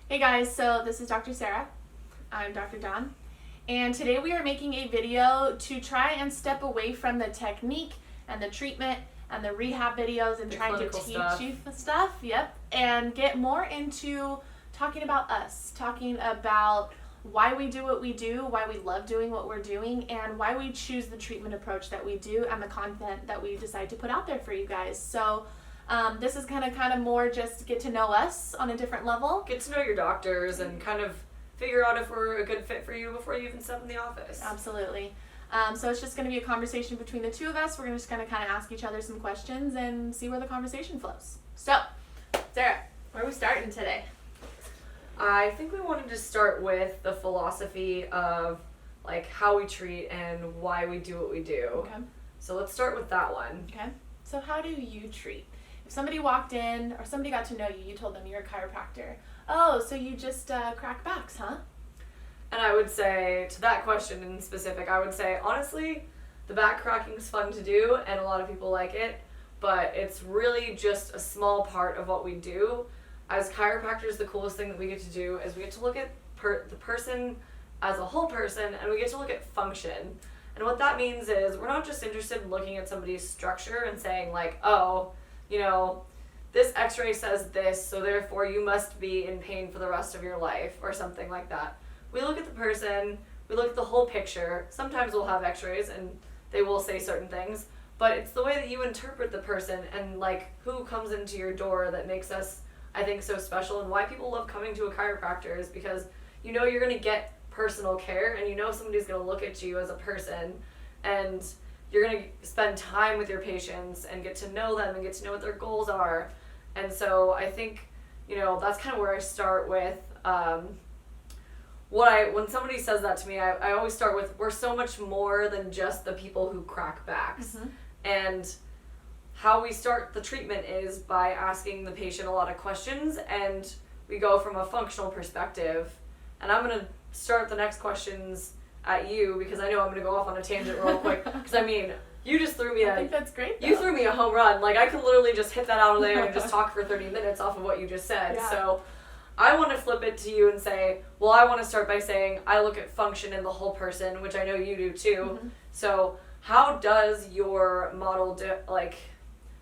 Hey guys, so this is Dr. Sara. I'm Dr. Dawne. And today we are making a video to try and step away from the technique and the treatment and the rehab videos and trying to teach you the stuff, and get more into talking about us, talking about why we do what we do, why we love doing what we're doing, and why we choose the treatment approach that we do and the content that we decide to put out there for you guys. So this is kind of more just get to know us on a different level. Get to know your doctors and kind of figure out if we're a good fit for you before you even step in the office. Absolutely. So it's just going to be a conversation between the two of us. We're just going to kind of ask each other some questions and see where the conversation flows. So, Sara, where are we starting today? I think we wanted to start with the philosophy of like how we treat and why we do what we do. Okay. So let's start with that one. Okay. So how do you treat? If somebody walked in or somebody got to know you, you told them you're a chiropractor. Oh, so you just crack backs, huh? And I would say, to that question in specific, I would say, honestly, the back cracking is fun to do and a lot of people like it, but it's really just a small part of what we do. As chiropractors, the coolest thing that we get to do is we get to look at the person as a whole person, and we get to look at function. And what that means is we're not just interested in looking at somebody's structure and saying like, oh, you know, this x-ray says this, so therefore you must be in pain for the rest of your life or something like that. We look at the person, we look at the whole picture. Sometimes we'll have x-rays and they will say certain things, but it's the way that you interpret the person and like who comes into your door that makes us, I think, so special, and why people love coming to a chiropractor is because you know you're going to get personal care and you know somebody's going to look at you as a person and you're going to spend time with your patients and get to know them and get to know what their goals are. And so I think, you know, that's kind of where I start with when somebody says that to me, I always start with, we're so much more than just the people who crack backs. Mm-hmm. And how we start the treatment is by asking the patient a lot of questions, and we go from a functional perspective. And I'm going to start the next questions at you because I know I'm going to go off on a tangent real quick. Because I mean, you just threw me I think that's great, though. You threw me a home run. Like, I could literally just hit that out of there and just talk for 30 minutes off of what you just said. Yeah. So I want to flip it to you and say, well, I want to start by saying I look at function in the whole person, which I know you do too. Mm-hmm. So how does your model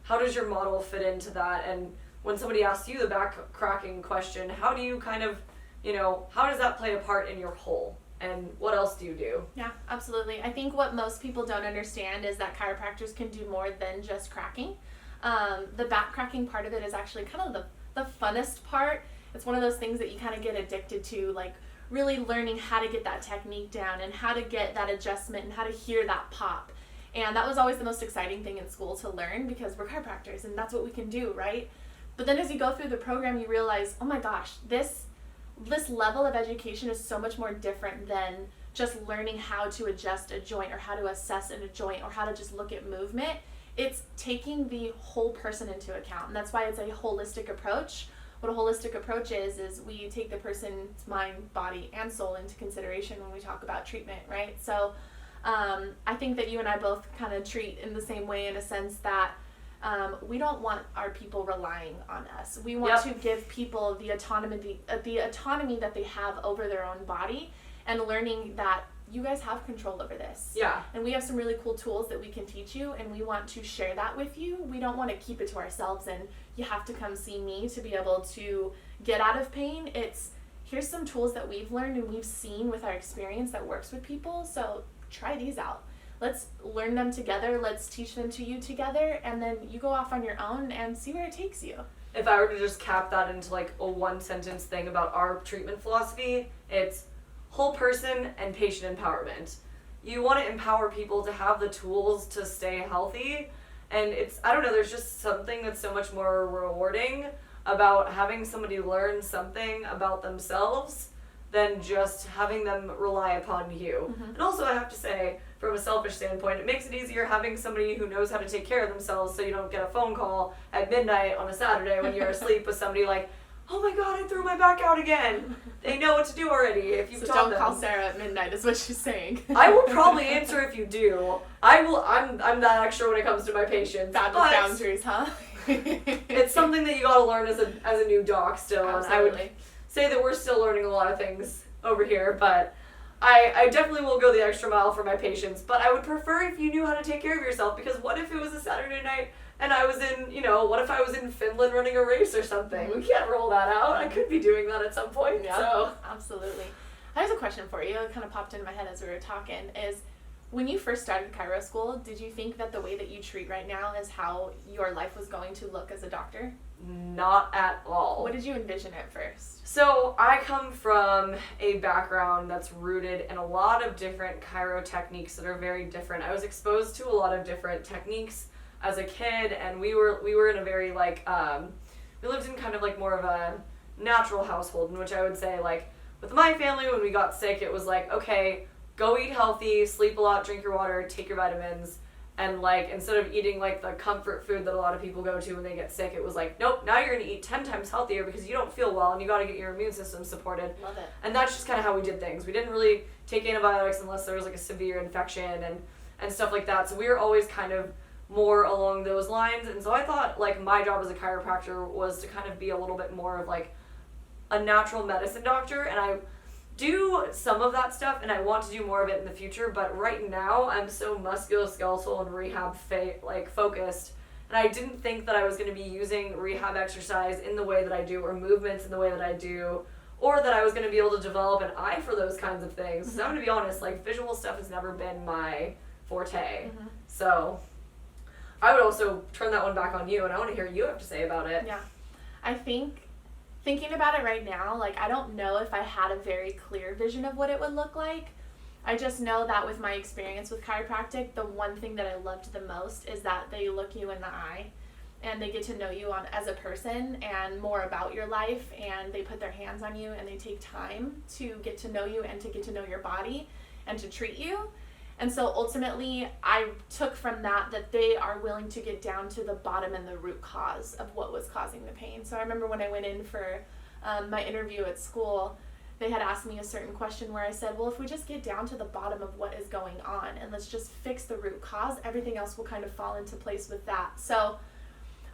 how does your model fit into that? And when somebody asks you the back cracking question, how do you kind of, you know, how does that play a part in your whole? And what else do you do? Yeah, absolutely. I think what most people don't understand is that chiropractors can do more than just cracking. The back cracking part of it is actually kind of the funnest part. It's one of those things that you kind of get addicted to, like really learning how to get that technique down and how to get that adjustment and how to hear that pop. And that was always the most exciting thing in school to learn because we're chiropractors and that's what we can do, right? But then as you go through the program, you realize, oh my gosh, this level of education is so much more different than just learning how to adjust a joint or how to assess in a joint or how to just look at movement. It's taking the whole person into account, and that's why it's a holistic approach. What a holistic approach is we take the person's mind, body, and soul into consideration when we talk about treatment, right? So I think that you and I both kind of treat in the same way in a sense that we don't want our people relying on us. We want to give people the autonomy that they have over their own body and learning that you guys have control over this. Yeah. And we have some really cool tools that we can teach you, and we want to share that with you. We don't want to keep it to ourselves and you have to come see me to be able to get out of pain. It's here's some tools that we've learned and we've seen with our experience that works with people. So try these out. Let's learn them together. Let's teach them to you together. And then you go off on your own and see where it takes you. If I were to just cap that into like a one sentence thing about our treatment philosophy, it's whole person and patient empowerment. You want to empower people to have the tools to stay healthy. And it's, I don't know, there's just something that's so much more rewarding about having somebody learn something about themselves than just having them rely upon you. Mm-hmm. And also I have to say, from a selfish standpoint, it makes it easier having somebody who knows how to take care of themselves so you don't get a phone call at midnight on a Saturday when you're asleep with somebody like, oh my God, I threw my back out again. They know what to do already if you've taught them. So don't call Sara at midnight is what she's saying. I will probably answer if you do. I'm that extra when it comes to my patients. Bad with boundaries, huh? It's something that you gotta learn as a new doc still. Absolutely. say that we're still learning a lot of things over here, but I definitely will go the extra mile for my patients, but I would prefer if you knew how to take care of yourself, because what if it was a Saturday night and I was in, what if I was in Finland running a race or something? We can't roll that out. I could be doing that at some point. Yeah, So absolutely. I have a question for you. It kind of popped into my head as we were talking, is when you first started chiro school, did you think that the way that you treat right now is how your life was going to look as a doctor? Not at all. What did you envision at first? So I come from a background that's rooted in a lot of different chiro techniques that are very different. I was exposed to a lot of different techniques as a kid, and we were in a very we lived in kind of like more of a natural household, in which I would say, like, with my family, when we got sick, it was like, okay, go eat healthy, sleep a lot, drink your water, take your vitamins. And, like, instead of eating, like, the comfort food that a lot of people go to when they get sick, it was like, nope, now you're going to eat 10 times healthier because you don't feel well and you got to get your immune system supported. Love it. And that's just kind of how we did things. We didn't really take antibiotics unless there was, like, a severe infection and stuff like that. So we were always kind of more along those lines. And so I thought, like, my job as a chiropractor was to kind of be a little bit more of, like, a natural medicine doctor. And I do some of that stuff, and I want to do more of it in the future, but right now I'm so musculoskeletal and rehab focused, and I didn't think that I was going to be using rehab exercise in the way that I do, or movements in the way that I do, or that I was going to be able to develop an eye for those kinds of things. So I'm going to be honest, like, visual stuff has never been my forte. So I would also turn that one back on you, and I want to hear what you have to say about it. Yeah. I think thinking about it right now, like, I don't know if I had a very clear vision of what it would look like. I just know that with my experience with chiropractic, the one thing that I loved the most is that they look you in the eye and they get to know you as a person and more about your life, and they put their hands on you and they take time to get to know you and to get to know your body and to treat you. And so ultimately, I took from that they are willing to get down to the bottom and the root cause of what was causing the pain. So I remember when I went in for my interview at school, they had asked me a certain question where I said, well, if we just get down to the bottom of what is going on and let's just fix the root cause, everything else will kind of fall into place with that. So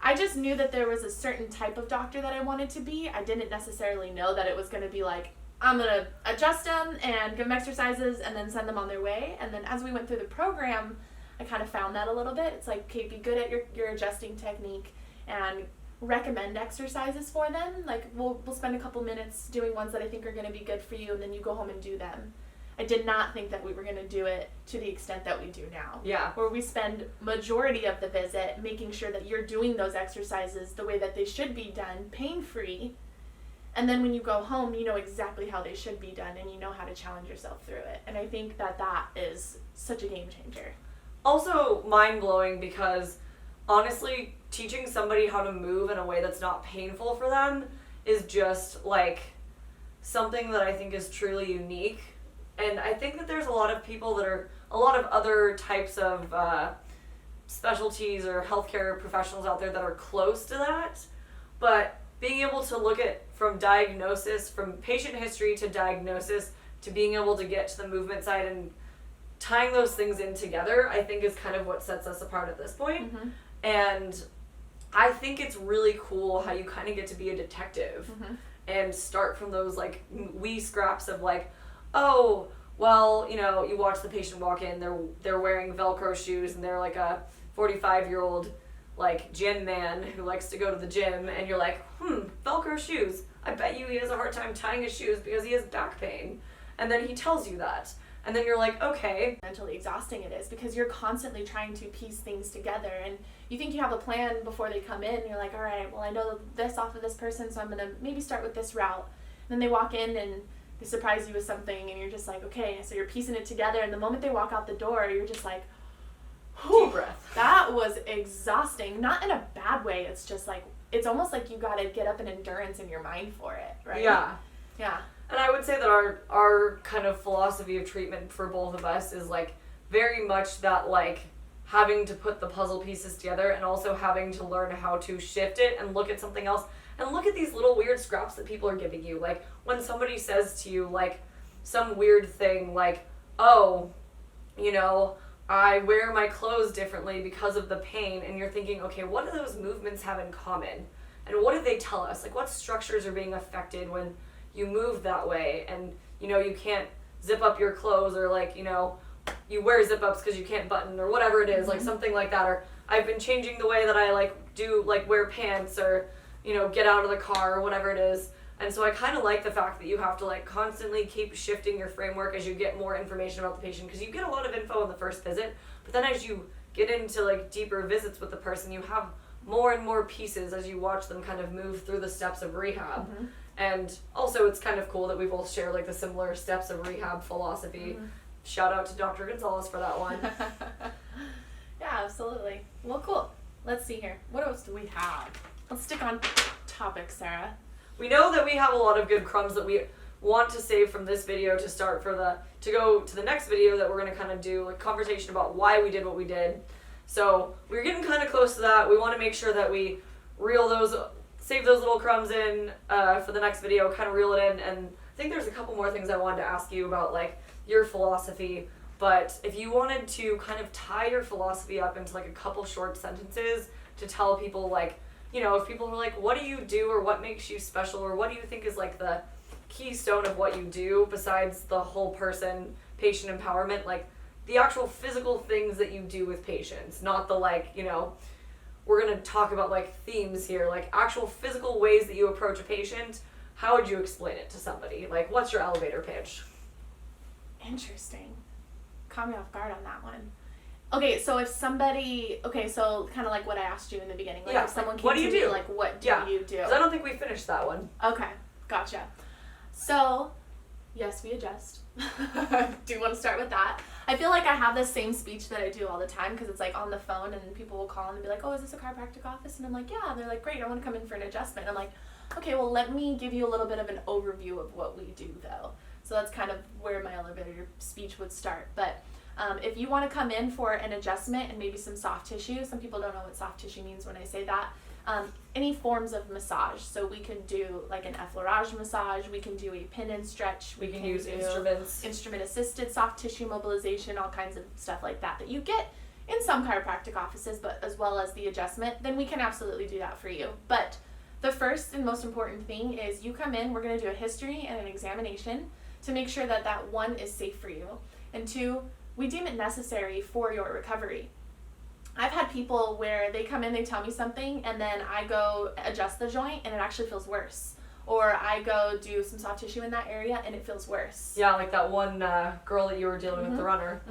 I just knew that there was a certain type of doctor that I wanted to be. I didn't necessarily know that it was going to be like, I'm going to adjust them and give them exercises and then send them on their way. And then as we went through the program, I kind of found that a little bit. It's like, okay, be good at your adjusting technique and recommend exercises for them. Like, we'll spend a couple minutes doing ones that I think are going to be good for you, and then you go home and do them. I did not think that we were going to do it to the extent that we do now. Yeah. Where we spend majority of the visit making sure that you're doing those exercises the way that they should be done, pain-free. And then when you go home, you know exactly how they should be done, and you know how to challenge yourself through it. And I think that is such a game changer. Also mind-blowing, because honestly, teaching somebody how to move in a way that's not painful for them is just, like, something that I think is truly unique. And I think that there's a lot of people that are, a lot of other types of specialties or healthcare professionals out there that are close to that. But being able to look at from diagnosis, from patient history to diagnosis, to being able to get to the movement side and tying those things in together, I think is kind of what sets us apart at this point. Mm-hmm. And I think it's really cool how you kind of get to be a detective and start from those, like, wee scraps of, like, oh, well, you watch the patient walk in, they're wearing Velcro shoes, and they're like a 45-year-old, like, gym man who likes to go to the gym, and you're like, Velcro shoes. I bet you he has a hard time tying his shoes because he has back pain. And then he tells you that. And then you're like, okay. Mentally exhausting it is, because you're constantly trying to piece things together, and you think you have a plan before they come in, and you're like, all right, well, I know this off of this person, so I'm going to maybe start with this route. And then they walk in and they surprise you with something, and you're just like, okay, so you're piecing it together, and the moment they walk out the door, you're just like, deep breath. That was exhausting. Not in a bad way. It's just like, it's almost like you got to get up an endurance in your mind for it, right? Yeah. Yeah. And I would say that our kind of philosophy of treatment for both of us is, like, very much that, like, having to put the puzzle pieces together and also having to learn how to shift it and look at something else and look at these little weird scraps that people are giving you. Like, when somebody says to you, like, some weird thing like, oh, I wear my clothes differently because of the pain, and you're thinking, okay, what do those movements have in common? And what do they tell us? Like, what structures are being affected when you move that way, and you know, you can't zip up your clothes, or like, you know, you wear zip ups because you can't button, or whatever it is, like something like that. Or I've been changing the way that I like do, like wear pants, or, you know, get out of the car, or whatever it is. And so I kind of like the fact that you have to like constantly keep shifting your framework as you get more information about the patient, because you get a lot of info in the first visit, but then as you get into like deeper visits with the person, you have more and more pieces as you watch them kind of move through the steps of rehab. And also it's kind of cool that we both share like the similar steps of rehab philosophy. Shout out to Dr. Gonzalez for that one. Yeah, absolutely. Well, cool. Let's see here. What else do we have? Let's stick on topic, Sarah. We know that we have a lot of good crumbs that we want to save from this video to start to go to the next video that we're going to kind of do a conversation about why we did what we did. So we're getting kind of close to that. We want to make sure that we save those little crumbs in for the next video, kind of reel it in. And I think there's a couple more things I wanted to ask you about, like your philosophy. But if you wanted to kind of tie your philosophy up into like a couple short sentences to tell people, like, you know, if people are like, what do you do, or what makes you special, or what do you think is like the keystone of what you do besides the whole person, patient empowerment, like the actual physical things that you do with patients, not the like, you know, we're going to talk about like themes here, like actual physical ways that you approach a patient. How would you explain it to somebody? Like, what's your elevator pitch? Interesting. Caught me off guard on that one. Okay, so if somebody, so kind of like what I asked you in the beginning, like if someone came to me, like, what do you do? Because I don't think we finished that one. Okay, gotcha. So, yes, we adjust. Do you want to start with that? I feel like I have the same speech that I do all the time, because it's like on the phone and people will call and be like, oh, is this a chiropractic office? And I'm like, yeah. And they're like, great, I want to come in for an adjustment. And I'm like, okay, well, let me give you a little bit of an overview of what we do, though. So that's kind of where my elevator speech would start. But if you want to come in for an adjustment and maybe some soft tissue, some people don't know what soft tissue means when I say that, any forms of massage. So we can do like an effleurage massage, we can do a pin and stretch, we can use instruments, instrument assisted soft tissue mobilization, all kinds of stuff like that you get in some chiropractic offices, but as well as the adjustment, then we can absolutely do that for you. But the first and most important thing is you come in, we're going to do a history and an examination to make sure that that one is safe for you, and two, we deem it necessary for your recovery. I've had people where they come in, they tell me something, and then I go adjust the joint and it actually feels worse. Or I go do some soft tissue in that area and it feels worse. Yeah, like that one girl that you were dealing with, the runner.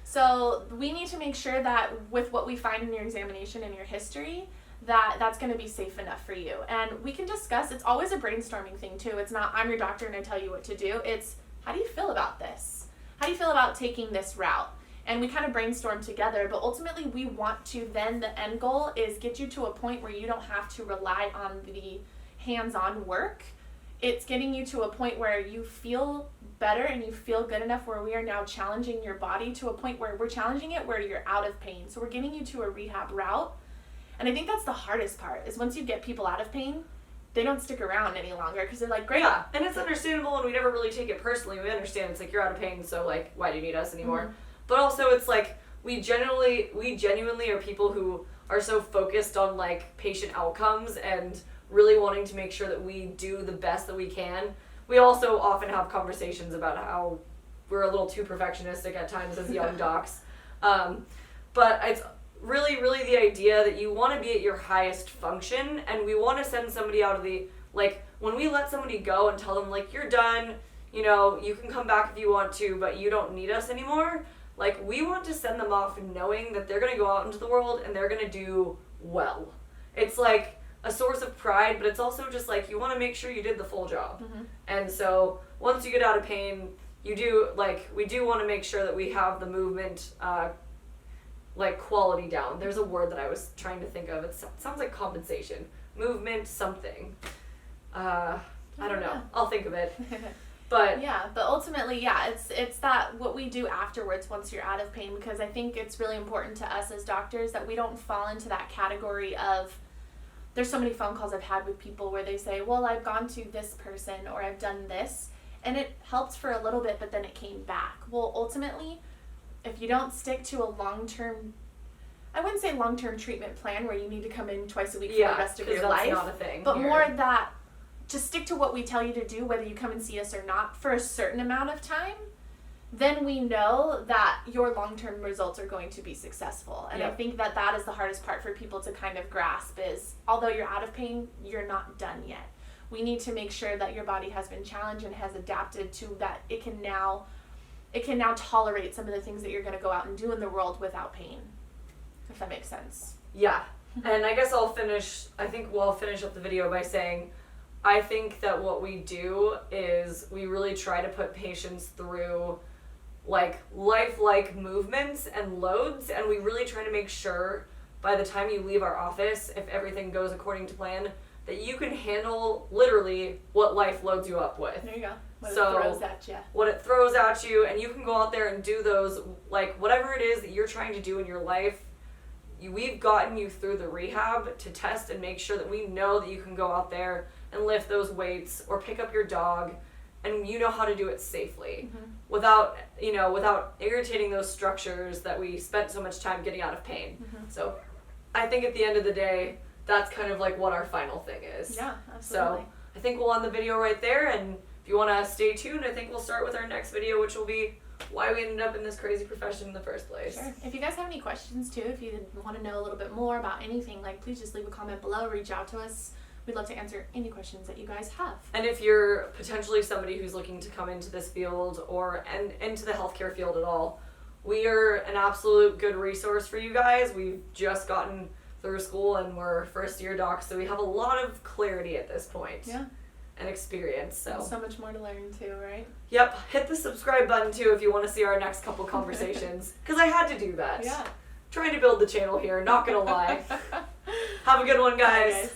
So we need to make sure that with what we find in your examination and your history, that's going to be safe enough for you. And we can discuss, it's always a brainstorming thing too. It's not, I'm your doctor and I tell you what to do. It's, how do you feel about this? How do you feel about taking this route? And we kind of brainstorm together, but ultimately we want to then, the end goal is get you to a point where you don't have to rely on the hands-on work. It's getting you to a point where you feel better and you feel good enough where we are now challenging your body to a point where we're challenging it where you're out of pain. So we're getting you to a rehab route. And I think that's the hardest part, is once you get people out of pain, they don't stick around any longer because they're like, great. Yeah, and it's understandable, and we never really take it personally. We understand it's like, you're out of pain, so like, why do you need us anymore? But also it's like, we genuinely are people who are so focused on like patient outcomes and really wanting to make sure that we do the best that we can. We also often have conversations about how we're a little too perfectionistic at times as young docs. But it's really the idea that you want to be at your highest function, and we want to send somebody out of the, like, when we let somebody go and tell them like, you're done, you know, you can come back if you want to, but you don't need us anymore. Like, we want to send them off knowing that they're going to go out into the world and they're going to do well. It's like a source of pride, but it's also just like, you want to make sure you did the full job. And so once you get out of pain, we do want to make sure that we have the movement, like quality down. There's a word that I was trying to think of. It sounds like compensation. Movement something. I don't know. I'll think of it. But ultimately, it's that what we do afterwards once you're out of pain, because I think it's really important to us as doctors that we don't fall into that category of, there's so many phone calls I've had with people where they say, well, I've gone to this person or I've done this and it helped for a little bit, but then it came back. Well, ultimately, if you don't stick to a long-term, I wouldn't say long-term treatment plan where you need to come in twice a week for the rest of your life, not a thing but here. more that stick to what we tell you to do, whether you come and see us or not, for a certain amount of time, then we know that your long-term results are going to be successful. And I think that is the hardest part for people to kind of grasp is, although you're out of pain, you're not done yet. We need to make sure that your body has been challenged and has adapted to that it can now tolerate some of the things that you're going to go out and do in the world without pain, if that makes sense. Yeah. And I guess I'll finish up the video by saying, I think that what we do is we really try to put patients through like lifelike movements and loads, and we really try to make sure by the time you leave our office, if everything goes according to plan, that you can handle literally what life loads you up with. There you go. What So, it throws at you. What it throws at you, and you can go out there and do those, like whatever it is that you're trying to do in your life, we've gotten you through the rehab to test and make sure that we know that you can go out there and lift those weights or pick up your dog, and you know how to do it safely without irritating those structures that we spent so much time getting out of pain. So I think at the end of the day, that's kind of like what our final thing is. Yeah, absolutely. So I think we'll end the video right there, and if you want to stay tuned, I think we'll start with our next video, which will be why we ended up in this crazy profession in the first place. Sure. If you guys have any questions too, if you want to know a little bit more about anything, like please just leave a comment below, reach out to us. We'd love to answer any questions that you guys have. And if you're potentially somebody who's looking to come into this field or into the healthcare field at all, we are an absolute good resource for you guys. We've just gotten through school and we're first year docs, so we have a lot of clarity at this point. Yeah. And experience. So much more to learn too, right? Yep. Hit the subscribe button too if you want to see our next couple conversations. Because I had to do that. Yeah. Trying to build the channel here, not gonna lie. Have a good one, guys. Bye, guys.